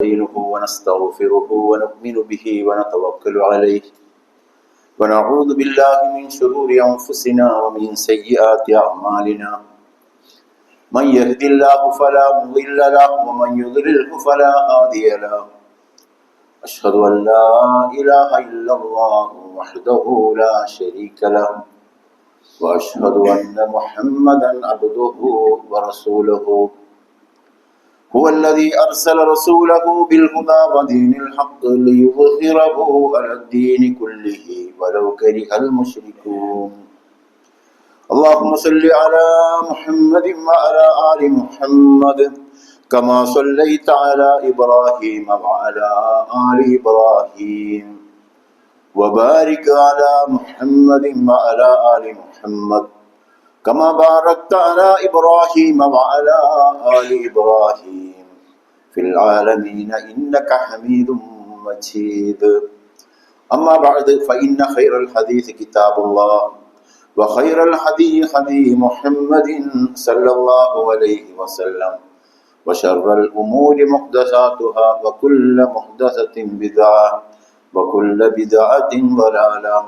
نستعينه ونستغفره ونؤمن به ونتوكل عليه ونعوذ بالله من شرور أنفسنا ومن سيئات أعمالنا من يهد الله فلا مضل له ومن يضلله فلا هادي له أشهد أن لا إله إلا الله وحده لا شريك له وأشهد أن محمدا عبده ورسوله هو الذي أرسل رسوله بالهدى ودين الحق ليظهره على الدين كله ولو كره المشركون اللهم صل على محمد وعلى آل محمد كما صليت على إبراهيم وعلى آل إبراهيم وبارك على محمد وعلى آل محمد كما باركت على إبراهيم وعلى آل إبراهيم في العالمين إنك حميد مجيد أما بعد فإن خير الحديث كتاب الله وخير الهدي هدي محمد صلى الله عليه وسلم وشر الأمور محدثاتها وكل محدثة بدعة وكل بدعة ضلالة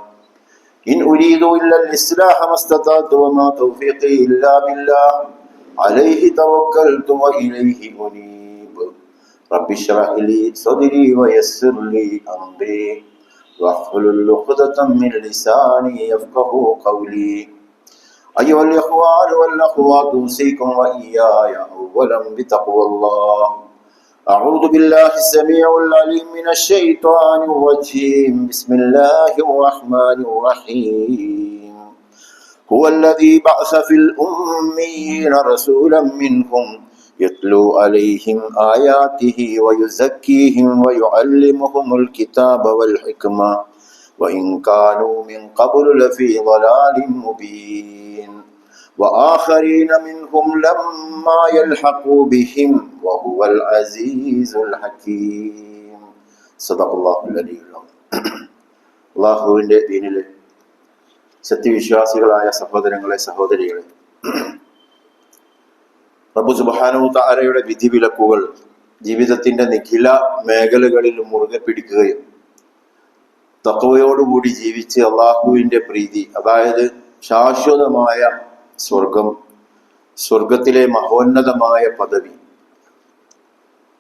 إن أريد إلا الإصلاح ما استطعت وما توفيقي إلا بالله عليه توكلت وإليه أنيب رب اشرح لي صدري ويسر لي أمري واحلل عقدة من لساني يفقهوا قولي أيها الإخوان والأخوات أوصيكم وإياي أولا بتقوى الله أعوذ بالله السميع العليم من الشيطان الرجيم بسم الله الرحمن الرحيم هو الذي بعث في الأميين رسولا منهم يتلو عليهم آياته ويزكيهم ويعلمهم الكتاب والحكمة وإن كانوا من قبل لفي ضلال مبين وآخرين منهم لما يلحقوا بهم وهو العزيز الحكيم صدق الله العلي العظيم അല്ലാഹുവിന്റെ ദീനിലെ സത്യവിശ്വാസികളായ സഹോദരങ്ങളെ സഹോദരികളെ, റബ്ബ് സുബ്ഹാനഹു തആലയുടെ വിധിവിലക്കുകൾ ജീവിതത്തിന്റെ നിഖില മേഖലകളിലും മുറുകെ പിടിക്കുകയും തഖ്വയോടുകൂടി ജീവിച്ച് അള്ളാഹുവിന്റെ പ്രീതി, അതായത് ശാശ്വതമായ സ്വർഗം, സ്വർഗത്തിലെ മഹോന്നതമായ പദവി,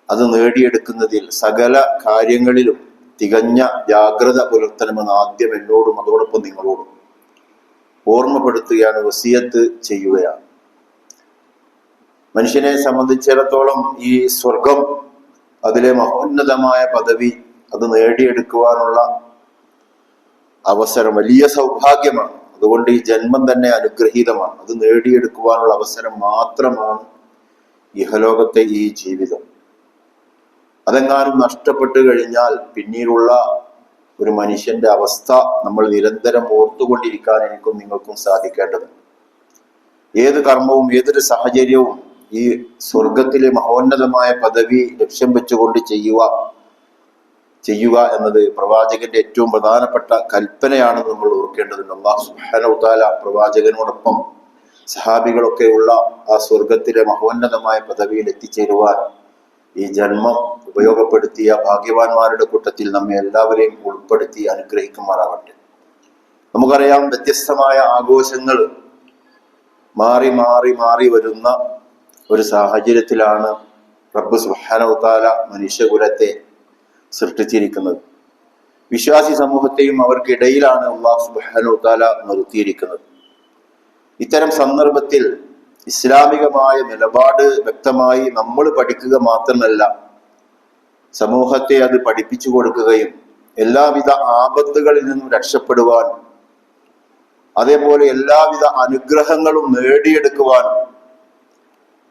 അത് നേടിയെടുക്കുന്നതിൽ സകല കാര്യങ്ങളിലും തികഞ്ഞ ജാഗ്രത പുലർത്തണമെന്ന് ആദ്യം എന്നോടും അതോടൊപ്പം നിങ്ങളോടും ഓർമ്മപ്പെടുത്തുകയാണ്, വസിയത്ത് ചെയ്യുകയാണ്. മനുഷ്യനെ സംബന്ധിച്ചിടത്തോളം ഈ സ്വർഗം, അതിലെ മഹോന്നതമായ പദവി, അത് നേടിയെടുക്കുവാനുള്ള അവസരം വലിയ സൗഭാഗ്യമാണ്. അതുകൊണ്ട് ഈ ജന്മം തന്നെ അനുഗ്രഹീതമാണ്. അത് നേടിയെടുക്കുവാനുള്ള അവസരം മാത്രമാണ് ഇഹലോകത്തെ ഈ ജീവിതം. അതെങ്ങാനും നഷ്ടപ്പെട്ടു കഴിഞ്ഞാൽ പിന്നീടുള്ള ഒരു മനുഷ്യന്റെ അവസ്ഥ നമ്മൾ നിരന്തരം ഓർത്തുകൊണ്ടിരിക്കാൻ എനിക്കും നിങ്ങൾക്കും സാധിക്കേണ്ടതുണ്ട്. ഏത് കർമ്മവും ഏതൊരു സാഹചര്യവും ഈ സ്വർഗത്തിലെ മഹോന്നതമായ പദവി ലക്ഷ്യം വെച്ചുകൊണ്ട് ചെയ്യുക എന്നത് പ്രവാചകന്റെ ഏറ്റവും പ്രധാനപ്പെട്ട കൽപ്പനയാണെന്ന് നമ്മൾ ഓർക്കേണ്ടതുണ്ട്. അല്ലാഹു സുബ്ഹാനഹു തആല പ്രവാചകനോടൊപ്പം സഹാബികളൊക്കെ ഉള്ള ആ സ്വർഗത്തിലെ മഹോന്നതമായ പദവിയിൽ എത്തിച്ചേരുവാൻ ഈ ജന്മം ഉപയോഗപ്പെടുത്തിയ ഭാഗ്യവാന്മാരുടെ കൂട്ടത്തിൽ നമ്മെ എല്ലാവരെയും ഉൾപ്പെടുത്തി അനുഗ്രഹിക്കുമാറാവട്ടെ. നമുക്കറിയാം, വ്യത്യസ്തമായ ആഘോഷങ്ങൾ മാറി മാറി മാറി വരുന്ന ഒരു സാഹചര്യത്തിലാണ് റബ്ബ് സുബ്ഹാനഹു തആല മനുഷ്യകുലത്തെ സൃഷ്ടിച്ചിരിക്കുന്നത്. വിശ്വാസി സമൂഹത്തെയും അവർക്കിടയിലാണ് അല്ലാഹു സുബ്ഹാനഹു തആല നിർത്തിയിരിക്കുന്നത്. ഇത്തരം സന്ദർഭത്തിൽ ഇസ്ലാമികമായ നിലപാട് വ്യക്തമായി നമ്മൾ പഠിക്കുക മാത്രമല്ല, സമൂഹത്തെ അത് പഠിപ്പിച്ചു കൊടുക്കുകയും എല്ലാവിധ ആപത്തുകളിൽ നിന്നും രക്ഷപ്പെടുവാൻ, അതേപോലെ എല്ലാവിധ അനുഗ്രഹങ്ങളും നേടിയെടുക്കുവാൻ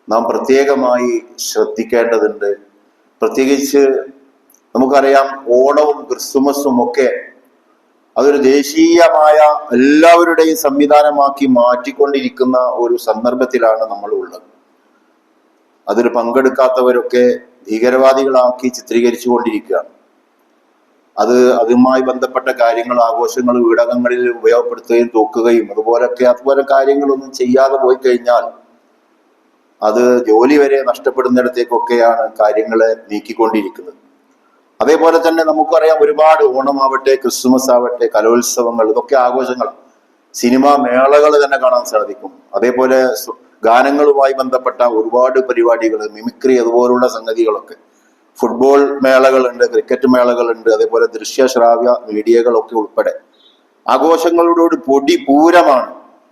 നാം പ്രത്യേകമായി ശ്രദ്ധിക്കേണ്ടതുണ്ട്. പ്രത്യേകിച്ച് നമുക്കറിയാം, ഓണവും ക്രിസ്തുമസും ഒക്കെ അതൊരു ദേശീയമായ എല്ലാവരുടെയും സംവിധാനമാക്കി മാറ്റിക്കൊണ്ടിരിക്കുന്ന ഒരു സന്ദർഭത്തിലാണ് നമ്മൾ ഉള്ളത്. അതിൽ പങ്കെടുക്കാത്തവരൊക്കെ ഭീകരവാദികളാക്കി ചിത്രീകരിച്ചു കൊണ്ടിരിക്കുകയാണ്. അതുമായി ബന്ധപ്പെട്ട കാര്യങ്ങൾ, ആഘോഷങ്ങൾ വീടകങ്ങളിൽ ഉപയോഗപ്പെടുത്തുകയും തൂക്കുകയും അതുപോലെ കാര്യങ്ങളൊന്നും ചെയ്യാതെ പോയി കഴിഞ്ഞാൽ അത് ജോലി വരെ നഷ്ടപ്പെടുന്നിടത്തേക്കൊക്കെയാണ് കാര്യങ്ങളെ നീക്കിക്കൊണ്ടിരിക്കുന്നത്. അതേപോലെ തന്നെ നമുക്കറിയാം, ഒരുപാട് ഓണമാവട്ടെ, ക്രിസ്മസ് ആവട്ടെ, കലോത്സവങ്ങൾ, ഇതൊക്കെ ആഘോഷങ്ങൾ. സിനിമാ മേളകൾ തന്നെ കാണാൻ സാധിക്കും. അതേപോലെ ഗാനങ്ങളുമായി ബന്ധപ്പെട്ട ഒരുപാട് പരിപാടികൾ, മിമിക്രി, അതുപോലുള്ള സംഗതികളൊക്കെ. ഫുട്ബോൾ മേളകളുണ്ട്, ക്രിക്കറ്റ് മേളകളുണ്ട്, അതേപോലെ ദൃശ്യ ശ്രാവ്യ മീഡിയകളൊക്കെ ഉൾപ്പെടെ ആഘോഷങ്ങളോട് പൊടി പൂരമാണ്.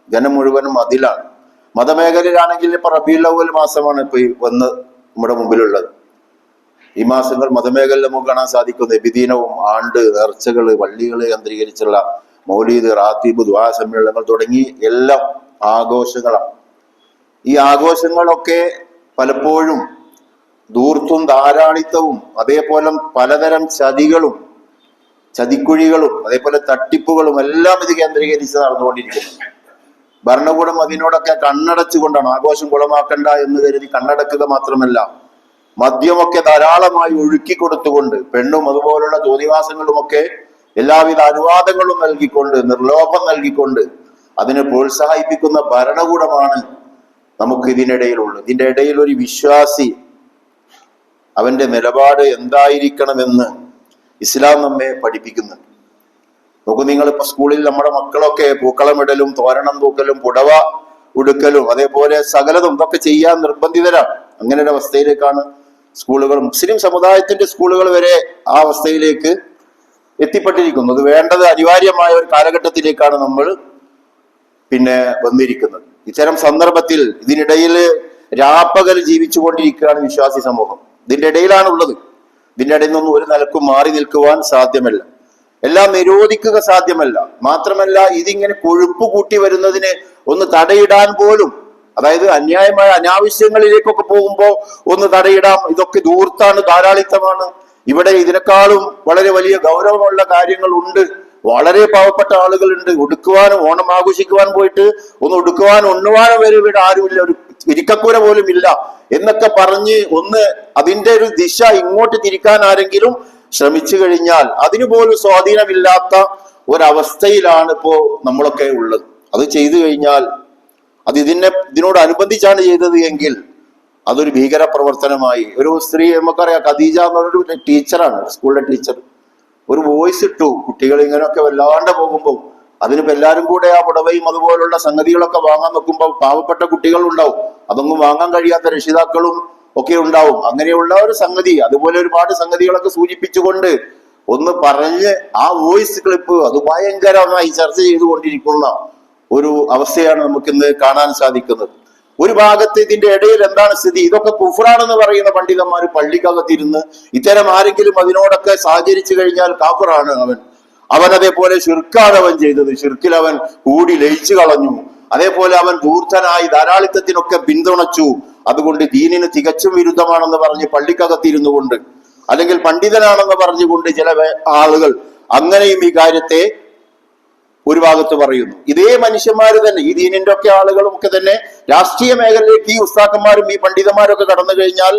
ജനം മുഴുവനും അതിലാണ്. മതമേഖലയിലാണെങ്കിൽ ഇപ്പൊ റബീഉൽ അവ്വൽ മാസമാണ് ഇപ്പൊ വന്ന് നമ്മുടെ മുമ്പിലുള്ളത്. ഈ മാസങ്ങൾ മതമേഖലയിൽ നമുക്ക് കാണാൻ സാധിക്കും. നബിദിനവും, ആണ്ട്, നേർച്ചകള്, പള്ളികള് കേന്ദ്രീകരിച്ചുള്ള മൗലീദ്, റാത്തീബ്, ദുആ സമ്മേളനങ്ങൾ തുടങ്ങി എല്ലാം ആഘോഷങ്ങളാണ്. ഈ ആഘോഷങ്ങളൊക്കെ പലപ്പോഴും ധൂർത്തും ധാരാളിത്തവും അതേപോലെ പലതരം ചതിക്കുഴികളും അതേപോലെ തട്ടിപ്പുകളും എല്ലാം ഇത് കേന്ദ്രീകരിച്ച് നടന്നുകൊണ്ടിരിക്കുന്നു. ഭരണകൂടം അതിനോടൊക്കെ കണ്ണടച്ചുകൊണ്ടാണ്. ആഘോഷം കുളമാക്കണ്ട എന്ന് കരുതി കണ്ണടക്കുക മാത്രമല്ല, മദ്യമൊക്കെ ധാരാളമായി ഒഴുക്കി കൊടുത്തുകൊണ്ട്, പെണ്ണും അതുപോലുള്ള തോന്നിവാസങ്ങളുമൊക്കെ എല്ലാവിധ അനുവാദങ്ങളും നൽകിക്കൊണ്ട്, നിർലോഭം നൽകിക്കൊണ്ട് അതിനെ പ്രോത്സാഹിപ്പിക്കുന്ന ഭരണകൂടമാണ് നമുക്ക് ഇതിനിടയിലുള്ളത്. ഇതിന്റെ ഇടയിൽ ഒരു വിശ്വാസി അവന്റെ നിലപാട് എന്തായിരിക്കണമെന്ന് ഇസ്ലാം നമ്മെ പഠിപ്പിക്കുന്നുണ്ട്. നോക്കൂ, നിങ്ങളിപ്പോ സ്കൂളിൽ നമ്മുടെ മക്കളൊക്കെ പൂക്കളമിടലും, തോരണം തൂക്കലും, പുടവ ഉടുക്കലും അതേപോലെ സകലതും ഇതൊക്കെ ചെയ്യാൻ നിർബന്ധിതരാണ്. അങ്ങനെ ഒരു അവസ്ഥയിലേക്കാണ് സ്കൂളുകൾ, മുസ്ലിം സമുദായത്തിന്റെ സ്കൂളുകൾ വരെ ആ അവസ്ഥയിലേക്ക് എത്തിപ്പെട്ടിരിക്കുന്നു. അത് വേണ്ടത് അനിവാര്യമായ ഒരു കാലഘട്ടത്തിലേക്കാണ് നമ്മൾ വന്നിരിക്കുന്നത്. ഇത്തരം സന്ദർഭത്തിൽ ഇതിനിടയിൽ രാപ്പകൽ ജീവിച്ചു കൊണ്ടിരിക്കുകയാണ് വിശ്വാസി സമൂഹം. ഇതിന്റെ ഇടയിലാണുള്ളത്. ഇതിന്റെ ഇടയിൽ നിന്നൊന്നും ഒരു നിലക്കും മാറി നിൽക്കുവാൻ സാധ്യമല്ല. എല്ലാം നിരോധിക്കുക സാധ്യമല്ല. മാത്രമല്ല, ഇതിങ്ങനെ കൊഴുപ്പ് കൂട്ടി വരുന്നതിന് ഒന്ന് തടയിടാൻ പോലും, അതായത് അന്യായമായ അനാവശ്യങ്ങളിലേക്കൊക്കെ പോകുമ്പോൾ ഒന്ന് തടയിടാം. ഇതൊക്കെ ധൂർത്താണ്, ധാരാളിത്തമാണ്. ഇവിടെ ഇതിനേക്കാളും വളരെ വലിയ ഗൗരവമുള്ള കാര്യങ്ങൾ ഉണ്ട്. വളരെ പാവപ്പെട്ട ആളുകളുണ്ട്. ഉടുക്കുവാനും, ഓണം ആഘോഷിക്കുവാൻ പോയിട്ട് ഒന്ന് ഉടുക്കുവാനും ഉണ്ണുവാനും വരെ ഇവിടെ ആരുമില്ല, ഒരു ഇരിക്കക്കൂര പോലും ഇല്ല എന്നൊക്കെ പറഞ്ഞ് ഒന്ന് അതിന്റെ ഒരു ദിശ ഇങ്ങോട്ട് തിരിക്കാൻ ആരെങ്കിലും ശ്രമിച്ചു കഴിഞ്ഞാൽ അതിനുപോലും സ്വാധീനമില്ലാത്ത ഒരവസ്ഥയിലാണ് ഇപ്പോ നമ്മളൊക്കെ ഉള്ളത്. അത് ചെയ്തു കഴിഞ്ഞാൽ അത് ഇതിനോടനുബന്ധിച്ചാണ് ചെയ്തത് എങ്കിൽ അതൊരു ഭീകര പ്രവർത്തനമായി. ഒരു സ്ത്രീ, നമുക്കറിയാം, ഖദീജ എന്നൊരു ടീച്ചറാണ്, സ്കൂളിലെ ടീച്ചർ, ഒരു വോയിസ് ഇട്ടു. കുട്ടികൾ ഇങ്ങനെയൊക്കെ വല്ലാണ്ട് പോകുമ്പോൾ അതിനിപ്പോ എല്ലാവരും കൂടെ ആ പുടവയും അതുപോലുള്ള സംഗതികളൊക്കെ വാങ്ങാൻ നോക്കുമ്പോൾ പാവപ്പെട്ട കുട്ടികൾ ഉണ്ടാവും, അതൊന്നും വാങ്ങാൻ കഴിയാത്ത രക്ഷിതാക്കളും ഒക്കെ ഉണ്ടാവും. അങ്ങനെയുള്ള ഒരു സംഗതി, അതുപോലെ ഒരുപാട് സംഗതികളൊക്കെ സൂചിപ്പിച്ചുകൊണ്ട് ഒന്ന് പറഞ്ഞ് ആ വോയിസ് ക്ലിപ്പ് അത് ഭയങ്കരമായി ചർച്ച ചെയ്തുകൊണ്ടിരിക്കുന്ന ഒരു അവസ്ഥയാണ് നമുക്കിന്ന് കാണാൻ സാധിക്കുന്നത്. ഒരു ഭാഗത്ത് ഇതിന്റെ ഇടയിൽ എന്താണ് സ്ഥിതി? ഇതൊക്കെ കുഫ്റാണെന്ന് പറയുന്ന പണ്ഡിതന്മാർ പള്ളിക്കകത്തിരുന്ന് ഇത്തരം ആരെങ്കിലും അതിനോടൊക്കെ സഹകരിച്ചു കഴിഞ്ഞാൽ കാഫിറാണ് അവൻ അതേപോലെ ഷിർക്കാണ് അവൻ ചെയ്തത്, ഷിർക്കിൽ അവൻ കൂടി ലയിച്ചു കളഞ്ഞു, അതേപോലെ അവൻ ധൂർത്തനായി ധാരാളിത്തത്തിനൊക്കെ പിന്തുണച്ചു, അതുകൊണ്ട് ദീനിന് തികച്ചും വിരുദ്ധമാണെന്ന് പറഞ്ഞ് പള്ളിക്കകത്തിരുന്നു കൊണ്ട്, അല്ലെങ്കിൽ പണ്ഡിതനാണെന്ന് പറഞ്ഞുകൊണ്ട് ചില ആളുകൾ അങ്ങനെയും ഈ കാര്യത്തെ ഒരു ഭാഗത്ത് പറയുന്നു. ഇതേ മനുഷ്യന്മാര് തന്നെ, ഈ ദീനിന്റെ ഒക്കെ ആളുകളും ഒക്കെ തന്നെ രാഷ്ട്രീയ മേഖലയിലേക്ക് ഈ ഉസ്താക്കന്മാരും ഈ പണ്ഡിതന്മാരൊക്കെ കടന്നു കഴിഞ്ഞാൽ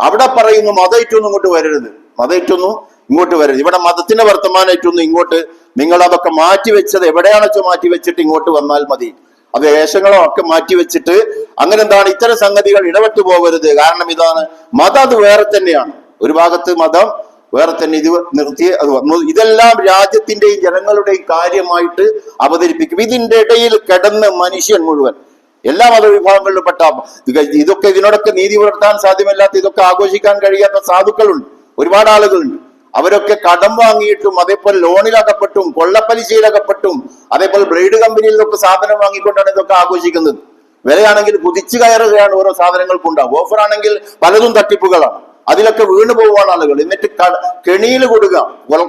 അവിടെ പറയുന്നു മതമായിട്ടൊന്നും ഇങ്ങോട്ട് വരരുത്, മതമായിട്ടൊന്നും ഇങ്ങോട്ട് വരരുത്, ഇവിടെ മതത്തിന്റെ വർത്തമാനമായിട്ടൊന്നും ഇങ്ങോട്ട്, നിങ്ങൾ അതൊക്കെ മാറ്റിവെച്ചത് എവിടെയാണെച്ചോ മാറ്റിവെച്ചിട്ട് ഇങ്ങോട്ട് വന്നാൽ മതി, അത് വേഷങ്ങളോ ഒക്കെ മാറ്റിവെച്ചിട്ട് അങ്ങനെ എന്താണ് ഇത്തരം സംഗതികൾ ഇടപെട്ടു പോകരുത്. കാരണം ഇതാണ് മതം, അത് വേറെ തന്നെയാണ്. ഒരു ഭാഗത്ത് മതം വേറെ തന്നെ, ഇത് നിർത്തി അത് വന്നു. ഇതെല്ലാം രാജ്യത്തിന്റെയും ജനങ്ങളുടെയും കാര്യമായിട്ട് അവതരിപ്പിക്കും. ഇതിന്റെ ഇടയിൽ കിടന്ന് മനുഷ്യൻ മുഴുവൻ എല്ലാ മതവിഭാഗങ്ങളിലും പെട്ട ഇതൊക്കെ ഇതിനോടൊക്കെ നീതി പുലർത്താൻ സാധ്യമല്ലാത്ത, ഇതൊക്കെ ആഘോഷിക്കാൻ കഴിയാത്ത സാധുക്കളുണ്ട്, ഒരുപാട് ആളുകളുണ്ട്. അവരൊക്കെ കടം വാങ്ങിയിട്ടും അതേപോലെ ലോണിലകപ്പെട്ടും കൊള്ളപ്പലിശയിലകപ്പെട്ടും അതേപോലെ ബ്ലേഡ് കമ്പനിയിൽ നിന്നൊക്കെ സാധനം വാങ്ങിക്കൊണ്ടാണ് ഇതൊക്കെ ആഘോഷിക്കുന്നത്. വിലയാണെങ്കിൽ കുതിച്ചു കയറുകയാണ് ഓരോ സാധനങ്ങൾക്കും ഉണ്ടാവും. ഓഫർ ആണെങ്കിൽ പലതും തട്ടിപ്പുകളാണ്. അതിലൊക്കെ വീണു പോവാണ് ആളുകൾ. എന്നിട്ട് കെണിയിൽ കൊടുക്കുക,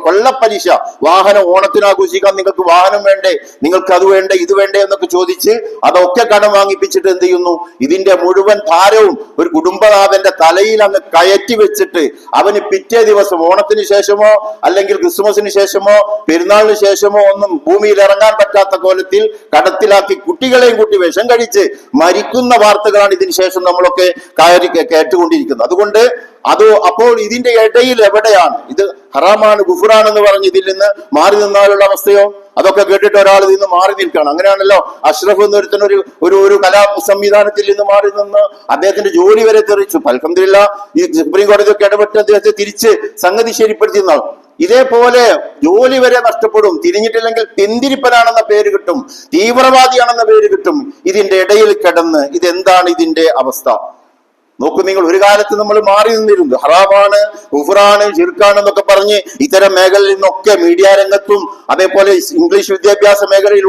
കൊള്ളപ്പലിശ. വാഹനം ഓണത്തിന് ആഘോഷിക്കാൻ നിങ്ങൾക്ക് വാഹനം വേണ്ടേ, നിങ്ങൾക്ക് അത് വേണ്ടേ, ഇത് വേണ്ടേ എന്നൊക്കെ ചോദിച്ച് അതൊക്കെ കടം വാങ്ങിപ്പിച്ചിട്ട് എന്ത് ചെയ്യുന്നു, ഇതിന്റെ മുഴുവൻ ഭാരവും ഒരു കുടുംബനാഥന്റെ തലയിൽ അങ്ങ് കയറ്റി വെച്ചിട്ട് അവന് പിറ്റേ ദിവസം ഓണത്തിന് ശേഷമോ അല്ലെങ്കിൽ ക്രിസ്മസിന് ശേഷമോ പെരുന്നാളിന് ശേഷമോ ഒന്നും ഭൂമിയിൽ ഇറങ്ങാൻ പറ്റാത്ത കോലത്തിൽ കടത്തിലാക്കി കുട്ടികളെയും കൂട്ടി വിഷം കഴിച്ച് മരിക്കുന്ന വാർത്തകളാണ് ഇതിന് ശേഷം നമ്മളൊക്കെ കേട്ടുകൊണ്ടിരിക്കുന്നത്. അതുകൊണ്ട് അപ്പോൾ ഇതിന്റെ ഇടയിൽ എവിടെയാണ് ഇത് ഹറാമാണ് ഗുഫ്റാണെന്ന് പറഞ്ഞ് ഇതിൽ നിന്ന് മാറി നിന്നാലുള്ള അവസ്ഥയോ? അതൊക്കെ കേട്ടിട്ട് ഒരാൾ നിന്ന് മാറി നിൽക്കണം. അങ്ങനെയാണല്ലോ അഷ്റഫ് എന്നൊരുത്തൻ ഒരു കലാ സംവിധാനത്തിൽ നിന്ന് മാറി നിന്ന് അദ്ദേഹത്തിന്റെ ജോലി വരെ തെറിച്ചു. അൽഹംദുലില്ലാ ഈ സുപ്രീം കോടതിയൊക്കെ ഇടപെട്ട് അദ്ദേഹത്തെ തിരിച്ച് സംഗതി ശരിപ്പെടുത്തിയെന്നാണ്. ഇതേപോലെ ജോലി വരെ നഷ്ടപ്പെടും. തിരിഞ്ഞിട്ടില്ലെങ്കിൽ പിന്തിരിപ്പനാണെന്ന പേര് കിട്ടും, തീവ്രവാദിയാണെന്ന പേര് കിട്ടും. ഇതിന്റെ ഇടയിൽ കിടന്ന് ഇതെന്താണ് ഇതിന്റെ അവസ്ഥ? നോക്കൂ നിങ്ങൾ, ഒരു കാലത്ത് നമ്മൾ മാറി നിന്നിരുന്നു. ഹറാമാണ്, കുഫറാണ്, ശിർക്കാണ് എന്നൊക്കെ പറഞ്ഞ് ഇത്തരം മേഖലയിൽ നിന്നൊക്കെ മീഡിയ രംഗത്തും അതേപോലെ ഇംഗ്ലീഷ് വിദ്യാഭ്യാസ മേഖലയിൽ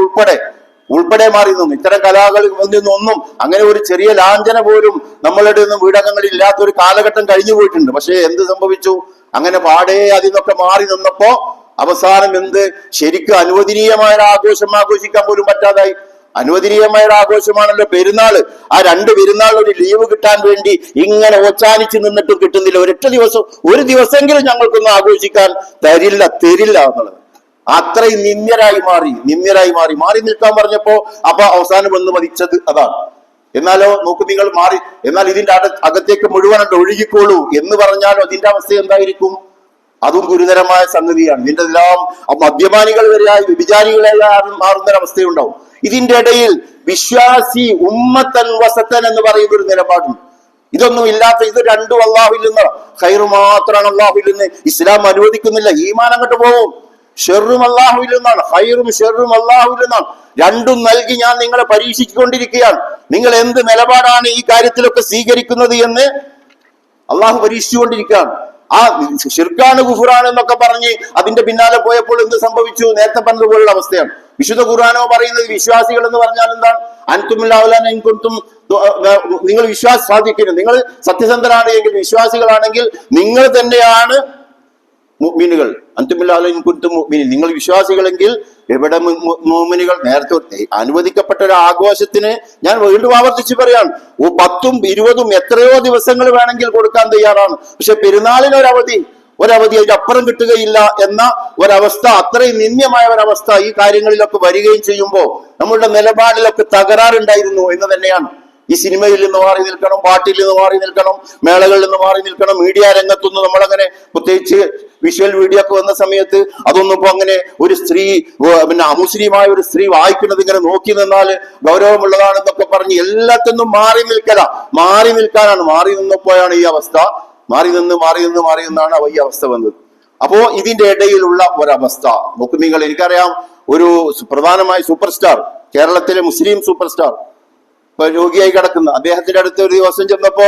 ഉൾപ്പെടെ മാറി നിന്നു. ഇത്തരം കലാകളിൽ നിന്നൊന്നും അങ്ങനെ ഒരു ചെറിയ ലാഞ്ചന പോലും നമ്മളുടെ ഒന്നും വീടകങ്ങളിൽ ഇല്ലാത്ത ഒരു കാലഘട്ടം കഴിഞ്ഞു പോയിട്ടുണ്ട്. പക്ഷേ എന്ത് സംഭവിച്ചു? അങ്ങനെ പാടേ അതിൽ നിന്നൊക്കെ മാറി നിന്നപ്പോ അവസാനം എന്ത്? ശരിക്കും അനുവദനീയമായ ഒരു ആഘോഷം ആഘോഷിക്കാൻ പോലും പറ്റാതായി. അനുവദനീയമായ ഒരു ആഘോഷമാണല്ലോ പെരുന്നാള്. ആ 2 പെരുന്നാൾ ഒരു ലീവ് കിട്ടാൻ വേണ്ടി ഇങ്ങനെ ഓച്ചാനിച്ച് നിന്നിട്ടും കിട്ടുന്നില്ല. ഒരു ദിവസമെങ്കിലും ഞങ്ങൾക്കൊന്നും ആഘോഷിക്കാൻ തരില്ല എന്നുള്ളത്. അത്രയും നിന്ദ്യരായി മാറി നിൽക്കാൻ പറഞ്ഞപ്പോ അപ്പൊ അവസാനം വന്ന് മതിച്ചത് അതാണ്. എന്നാലോ നോക്കൂ നിങ്ങൾ, എന്നാൽ ഇതിന്റെ അകത്തേക്ക് മുഴുവനായിട്ട് ഒഴുകിക്കോളൂ എന്ന് പറഞ്ഞാലോ അതിന്റെ അവസ്ഥ എന്തായിരിക്കും? അതും ഗുരുതരമായ സംഗതിയാണ്. ഇതിന്റെ എല്ലാം മദ്യപാനികൾ വരെയായി വ്യഭിചാരികളായി മാറുന്നൊരവസ്ഥയുണ്ടാവും. ഇതിന്റെ ഇടയിൽ വിശ്വാസി ഉമ്മത്തൻ വസത്തൻ എന്ന് പറയുന്ന ഒരു നിലപാടുണ്ട്. ഇതൊന്നും ഇല്ലാത്ത ഇത് രണ്ടും അള്ളാഹുവിൽ നിന്നാണ്. ഖൈറ് മാത്രമാണ് അള്ളാഹുവിൽ നിന്ന്. ഇസ്ലാം അനുവദിക്കുന്നില്ല. ഈമാൻ അങ്ങോട്ട് പോകും. ഷെറും അള്ളാഹുവിൽ നിന്നാണ്, ഖൈറും ഷെറും അള്ളാഹുവിൽ നിന്നാണ്. രണ്ടും നൽകി ഞാൻ നിങ്ങളെ പരീക്ഷിച്ചുകൊണ്ടിരിക്കുകയാണ്. നിങ്ങൾ എന്ത് നിലപാടാണ് ഈ കാര്യത്തിലൊക്കെ സ്വീകരിക്കുന്നത് എന്ന് അള്ളാഹു പരീക്ഷിച്ചുകൊണ്ടിരിക്കുകയാണ്. ആ ഷിർക്കാണ് കുഫറാണ് എന്നൊക്കെ പറഞ്ഞ് അതിന്റെ പിന്നാലെ പോയപ്പോൾ എന്ത് സംഭവിച്ചു? നേരത്തെ പറഞ്ഞതുപോലുള്ള അവസ്ഥയാണ്. വിശുദ്ധ ഖുർആനോ പറയുന്നത് വിശ്വാസികൾ എന്ന് പറഞ്ഞാൽ എന്താണ്? അൻതുമില്ലാവലാൻകുന്തും, നിങ്ങൾ വിശ്വാസം സാധിക്കുന്നു, നിങ്ങൾ സത്യസന്ധരാണ് എങ്കിൽ, വിശ്വാസികളാണെങ്കിൽ നിങ്ങൾ തന്നെയാണ് മുഅ്മിനുകൾ. അൻതുമില്ലാവലാൻകുന്തും മുഅ്മിനീൻ, നിങ്ങൾ വിശ്വാസികളെങ്കിൽ എവിടെ മുഅ്മിനുകൾ? നേരത്തെ അനുവദിക്കപ്പെട്ട ഒരു ആഘോഷത്തിന് ഞാൻ വീണ്ടും ആവർത്തിച്ച് പറയാണ്, 10ഉം 20ഉം എത്രയോ ദിവസങ്ങൾ വേണമെങ്കിൽ കൊടുക്കാൻ തയ്യാറാണ്. പക്ഷെ പെരുന്നാളിന് ഒരവധി അതിന്റെ അപ്പുറം കിട്ടുകയില്ല എന്ന ഒരവസ്ഥ, അത്രയും നിന്ദ്യമായ ഒരവസ്ഥ ഈ കാര്യങ്ങളിലൊക്കെ വരികയും ചെയ്യുമ്പോൾ നമ്മളുടെ നിലപാടിലൊക്കെ തകരാറുണ്ടായിരുന്നു എന്ന് തന്നെയാണ്. ഈ സിനിമയിൽ നിന്ന് മാറി നിൽക്കണം, പാട്ടിൽ നിന്ന് മാറി നിൽക്കണം, മേളകളിൽ നിന്ന് മാറി നിൽക്കണം. മീഡിയ രംഗത്തൊന്നും നമ്മളങ്ങനെ പ്രത്യേകിച്ച് വിഷ്വൽ വീഡിയോ ഒക്കെ വന്ന സമയത്ത് അതൊന്നും ഇപ്പൊ അങ്ങനെ ഒരു സ്ത്രീ, പിന്നെ അമുസ്ലിമായ ഒരു സ്ത്രീ വായിക്കുന്നത് ഇങ്ങനെ നോക്കി നിന്നാൽ ഗൗരവമുള്ളതാണെന്നൊക്കെ പറഞ്ഞ് എല്ലാത്തിനും മാറി നിൽക്കാനാണ്. മാറി നിന്നപ്പോഴാണ് ഈ അവസ്ഥ. മാറി നിന്നാണ് ഈ അവസ്ഥ വന്നത്. അപ്പോ ഇതിന്റെ ഇടയിലുള്ള ഒരവസ്ഥ നോക്കൂ നിങ്ങൾ. എനിക്കറിയാം, ഒരു പ്രധാനമായ സൂപ്പർ സ്റ്റാർ, കേരളത്തിലെ മുസ്ലിം സൂപ്പർ സ്റ്റാർ, രോഗിയായി കിടക്കുന്ന അദ്ദേഹത്തിന്റെ അടുത്ത് ഒരു ദിവസം ചെന്നപ്പോ